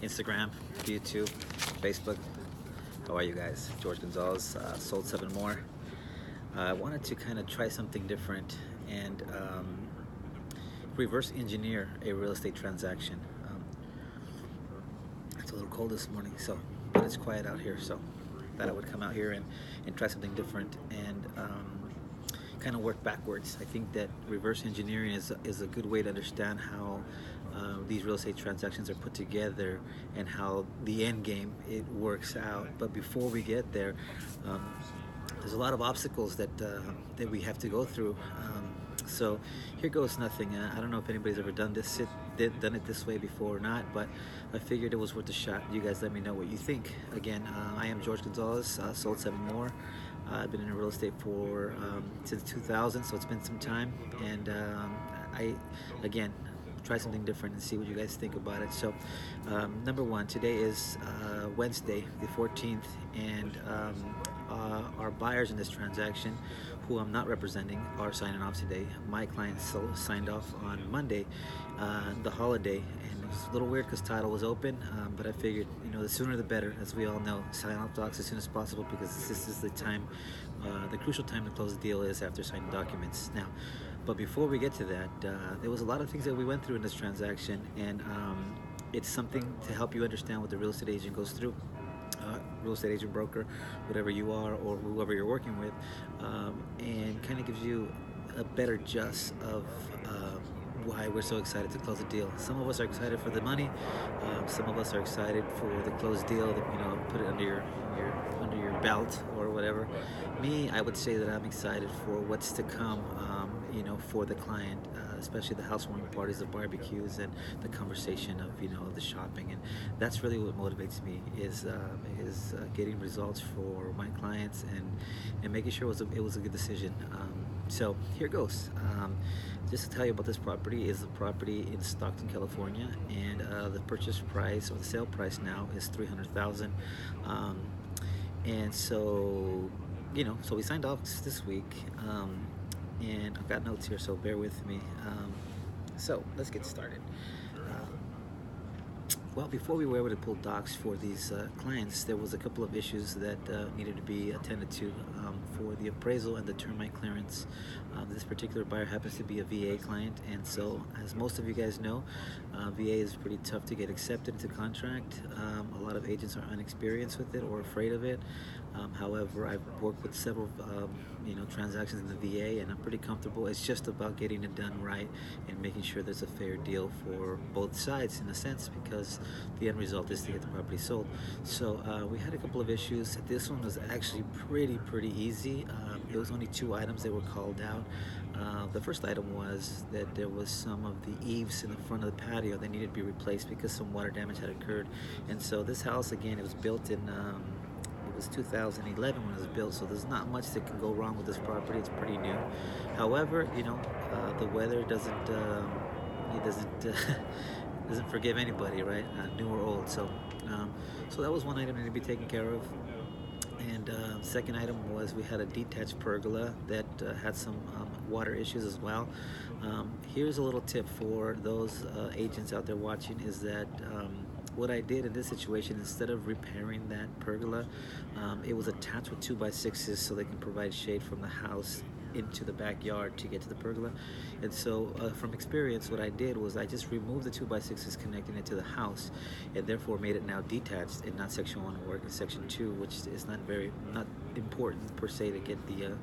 Instagram, YouTube, Facebook. How are you guys? George Gonzalez, sold 7 more. I wanted to kind of try something different and reverse engineer a real estate transaction. It's a little cold this morning, but it's quiet out here, so thought I would come out here and try something different and kind of work backwards. I think that reverse engineering is a good way to understand how these real estate transactions are put together and how the end game it works out. But before we get there, there's a lot of obstacles that we have to go through. So here goes nothing. I don't know if anybody's ever done it this way before or not, but I figured it was worth a shot. You guys let me know what you think. Again, I am George Gonzalez, sold 7 more. I've been in real estate for since 2000, so it's been some time, and again, try something different and see what you guys think about it. So number one, today is Wednesday the 14th, and our buyers in this transaction, who I'm not representing, are signing off today. My client signed off on Monday, the holiday, and it was a little weird because title was open, but I figured, the sooner the better. As we all know, sign off docs as soon as possible, because this is the time, the crucial time to close the deal is after signing documents. Now, but before we get to that, there was a lot of things that we went through in this transaction, and it's something to help you understand what the real estate agent goes through. Real estate agent, broker, whatever you are, or whoever you're working with, and kind of gives you a better just of why we're so excited to close a deal. Some of us are excited for the money. Some of us are excited for the closed deal. That, put it under your belt or whatever. Me, I would say that I'm excited for what's to come. For the client, especially the housewarming parties, the barbecues, and the conversation of the shopping, and that's really what motivates me is getting results for my clients and making sure it was a good decision. So here goes. Just to tell you about this property, is a property in Stockton, California, and the purchase price or the sale price now is $300,000. And so so we signed off this week. And I've got notes here, so bear with me. So let's get started. Well, before we were able to pull docs for these clients, there was a couple of issues that needed to be attended to for the appraisal and the termite clearance. This particular buyer happens to be a VA client, and so, as most of you guys know, VA is pretty tough to get accepted into contract. A lot of agents are inexperienced with it or afraid of it. However, I've worked with several transactions in the VA, and I'm pretty comfortable. It's just about getting it done right and making sure there's a fair deal for both sides, in a sense, because the end result is to get the property sold. So we had a couple of issues. This one was actually pretty easy. It was only 2 items that were called out. The first item was that there was some of the eaves in the front of the patio that needed to be replaced because some water damage had occurred. And so this house, again, it was built in it was 2011 when it was built, so there's not much that can go wrong with this property. It's pretty new. However, the weather doesn't doesn't forgive anybody, right? New or old. So that was one item that needed to be taken care of. And second item was we had a detached pergola that had some water issues as well. Here's a little tip for those agents out there watching, is that what I did in this situation, instead of repairing that pergola, it was attached with 2x6s so they can provide shade from the house into the backyard to get to the pergola. And so from experience, what I did was I just removed the 2x6s connecting it to the house, and therefore made it now detached and not section 1 work in section 2, which is not important per se to get the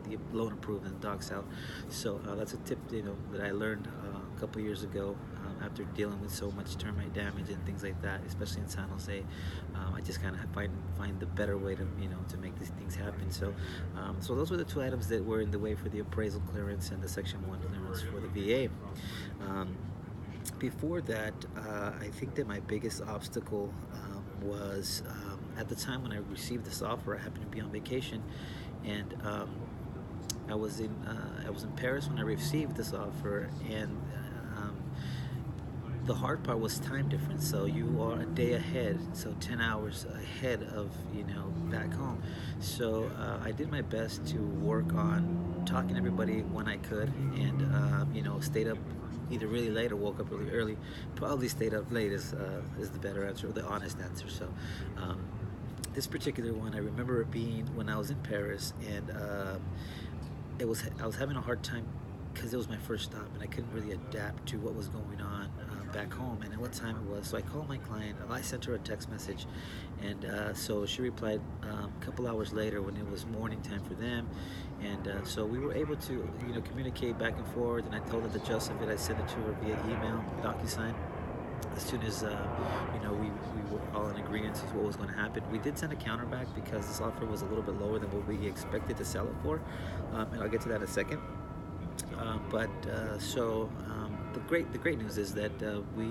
the loan approved and the docs out. So that's a tip that I learned a couple years ago after dealing with so much termite damage and things like that, especially in San Jose. I just kind of find the better way to to make these things happen. So those were the 2 items that were in the way for the appraisal clearance and the section 1 clearance for the VA. Before that, I think that my biggest obstacle was at the time when I received this offer. I happened to be on vacation, and I was in Paris when I received this offer, and the hard part was time difference. So you are a day ahead, so 10 hours ahead of back home. So I did my best to work on talking to everybody when I could, and stayed up either really late or woke up really early. Probably stayed up late is the better answer, or the honest answer. So um, this particular one, I remember it being when I was in Paris, and I was having a hard time because it was my first stop, and I couldn't really adapt to what was going on back home and at what time it was. So I called my client. I sent her a text message, and so she replied a couple hours later when it was morning time for them, and so we were able to communicate back and forth. And I told her the gist of it. I sent it to her via email, DocuSign. As soon as we were all in agreement as what was going to happen, we did send a counter back because this offer was a little bit lower than what we expected to sell it for, and I'll get to that in a second. The great news is that we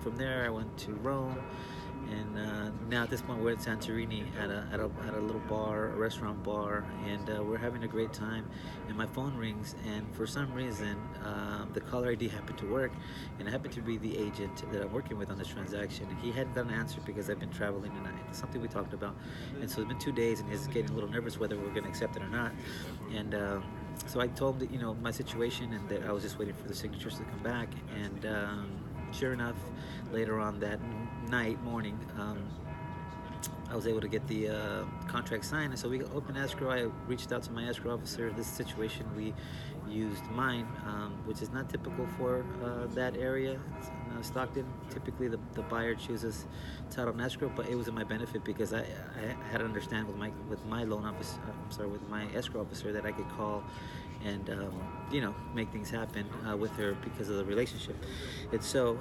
from there I went to Rome, and now at this point we're in Santorini at a little bar, a restaurant bar, and we're having a great time. And my phone rings, and for some reason the caller ID happened to work, and it happened to be the agent that I'm working with on this transaction. And he hadn't gotten an answer because I've been traveling, and it's something we talked about. And so it's been 2 days, and he's getting a little nervous whether we're going to accept it or not. And so I told him that my situation, and that I was just waiting for the signatures to come back. And sure enough, later on that morning, I was able to get the contract signed, and so we opened escrow. I reached out to my escrow officer. This situation, we used mine, which is not typical for that area. Stockton, typically the buyer chooses title and escrow, but it was in my benefit because I had to understand with my loan officer, with my escrow officer, that I could call and make things happen with her because of the relationship. And so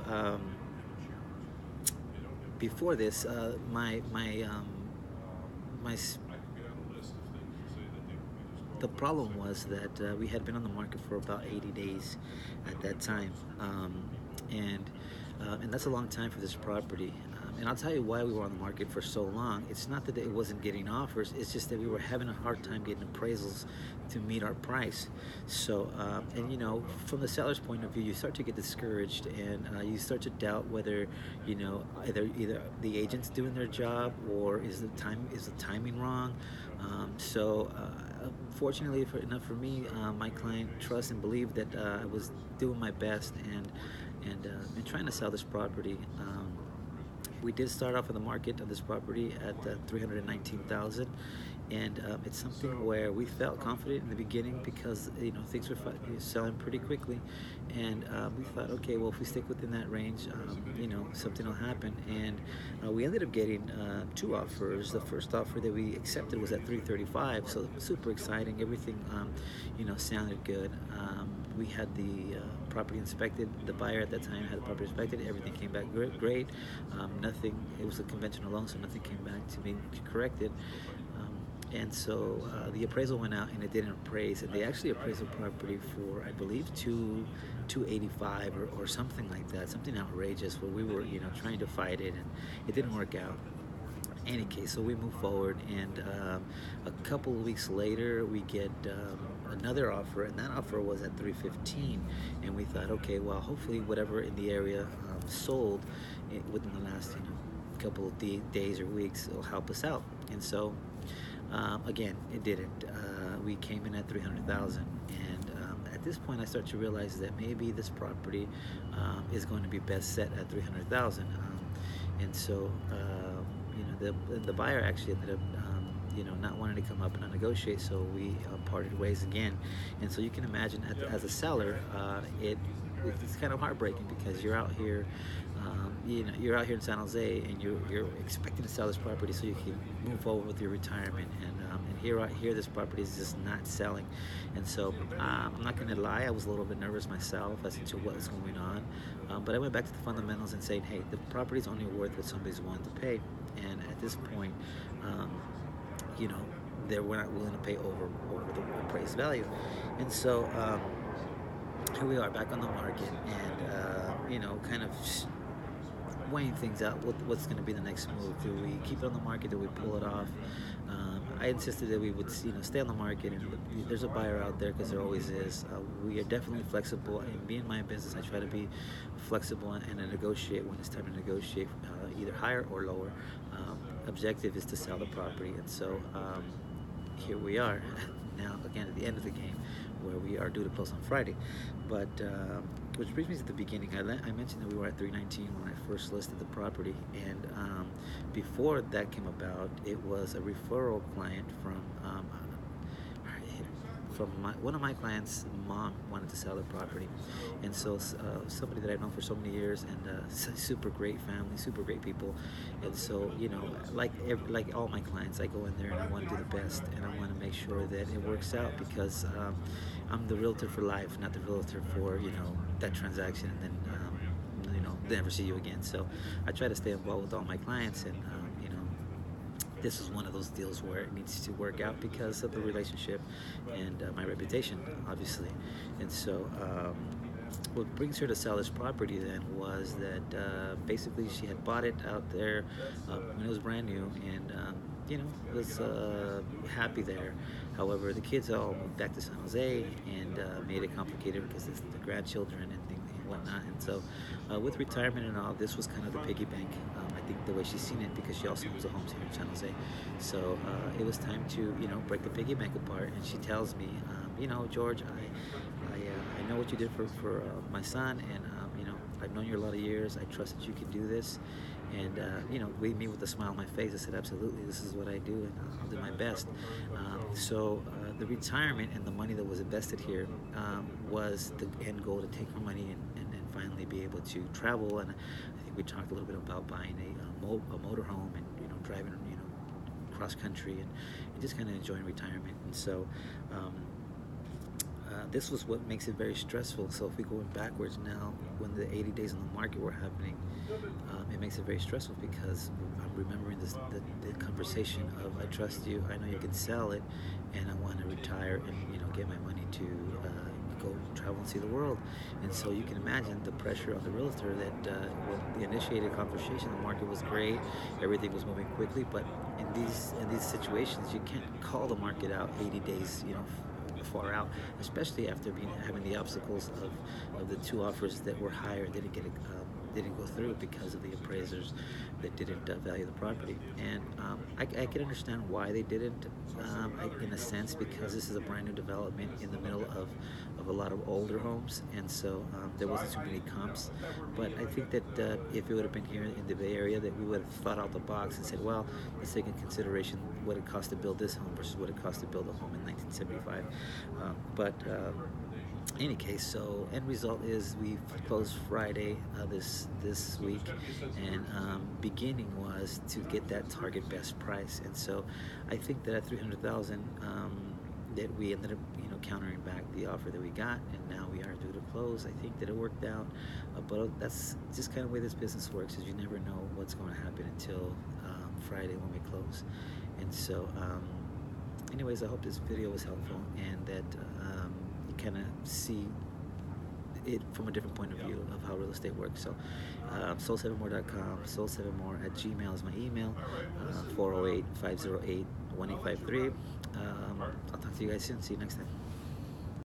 before this, the problem was that we had been on the market for about 80 days at that time, and that's a long time for this property. And I'll tell you why we were on the market for so long. It's not that it wasn't getting offers, it's just that we were having a hard time getting appraisals to meet our price. So, and from the seller's point of view, you start to get discouraged, and you start to doubt whether, either the agent's doing their job, or is the timing wrong. Fortunately enough for me, my client trusts and believed that I was doing my best and trying to sell this property. We did start off in the market on this property at $319,000, and it's something where we felt confident in the beginning because things were selling pretty quickly, and we thought, okay, well, if we stick within that range, something will happen. And we ended up getting 2 offers. The first offer that we accepted was at $335, so super exciting. Everything sounded good. We had the property inspected. The buyer at that time had the property inspected. Everything came back great. Nothing. It was a conventional loan, so nothing came back to be corrected. And so the appraisal went out, and it didn't appraise. And they actually appraised the property for, I believe, 285 or something like that, something outrageous. Where we were, trying to fight it, and it didn't work out. Any case, so we move forward, and a couple of weeks later, we get another offer, and that offer was at $315. And we thought, okay, well, hopefully, whatever in the area sold within the last couple of days or weeks will help us out. And so. Again, it didn't. We came in at $300,000, and at this point, I start to realize that maybe this property is going to be best set at $300,000. And so, the buyer actually ended up, not wanting to come up and negotiate. So we parted ways again. And so you can imagine, as a seller, it's kind of heartbreaking because you're out here. You're out here in San Jose, and you're expecting to sell this property so you can move forward with your retirement, and here this property is just not selling. And so I'm not going to lie, I was a little bit nervous myself as to what's going on, but I went back to the fundamentals and saying, hey, the property is only worth what somebody's willing to pay, and at this point, we're not willing to pay over the appraised value. And so here we are back on the market, and kind of weighing things out, what's going to be the next move. Do we keep it on the market? Do we pull it off? I insisted that we would stay on the market, and there's a buyer out there, because there always is. We are definitely flexible, and being my business, I try to be flexible and to negotiate when it's time to negotiate, either higher or lower. Objective is to sell the property, and so here we are now, again, at the end of the game, where we are due to close on Friday. But which brings me to the beginning. I mentioned that we were at 319 when I first listed the property, and before that came about, it was a referral client from one of my clients' mom wanted to sell the property, and so somebody that I've known for so many years, and super great family, super great people, and so like all my clients, I go in there and I want to do the best, and I want to make sure that it works out because I'm the realtor for life, not the realtor for that transaction, and then never see you again. So I try to stay involved with all my clients, and this is one of those deals where it needs to work out because of the relationship and my reputation, obviously. And so, what brings her to sell this property then was that basically she had bought it out there when it was brand new, and was happy there. However, the kids all moved back to San Jose and made it complicated because it's the grandchildren and things and whatnot. And so, with retirement and all, this was kind of the piggy bank. I think the way she's seen it, because she also owns a home here in San Jose. So it was time to break the piggy bank apart. And she tells me, George, I know what you did for my son, and I've known you a lot of years. I trust that you can do this. And we meet with a smile on my face. I said, absolutely, this is what I do, and I'll do my best. So the retirement and the money that was invested here was the end goal, to take her money and finally be able to travel. And I think we talked a little bit about buying a motorhome and driving cross country and just kind of enjoying retirement. And so this was what makes it very stressful. So if we go backwards now, when the 80 days on the market were happening, it makes it very stressful because I'm remembering the conversation of, I trust you, I know you can sell it, and I want to retire and get my money to go travel and see the world. And so you can imagine the pressure on the realtor that when the initiated conversation, the market was great, everything was moving quickly, but in these situations, you can't call the market out 80 days, far out, especially after having the obstacles of the two offers that were higher didn't go through because of the appraisers that didn't value the property. And I can understand why they didn't, in a sense, because this is a brand new development in the middle of a lot of older homes, and so there wasn't too many comps. But I think that if it would have been here in the Bay Area, that we would have thought out the box and said, well, let's take in consideration what it cost to build this home versus what it cost to build a home in 1975. But in any case, so end result is we closed Friday this week, and beginning was to get that target best price. And so I think that at 300,000 that we ended up countering back the offer that we got, and now we are due to close. I think that it worked out, but that's just kind of the way this business works, is you never know what's going to happen until Friday when we close. And so anyways, I hope this video was helpful and that you kind of see it from a different point of view of how real estate works. So soul7more.com, soul7more@gmail is my email, 408-508-1853. I'll talk to you guys soon. See you next time.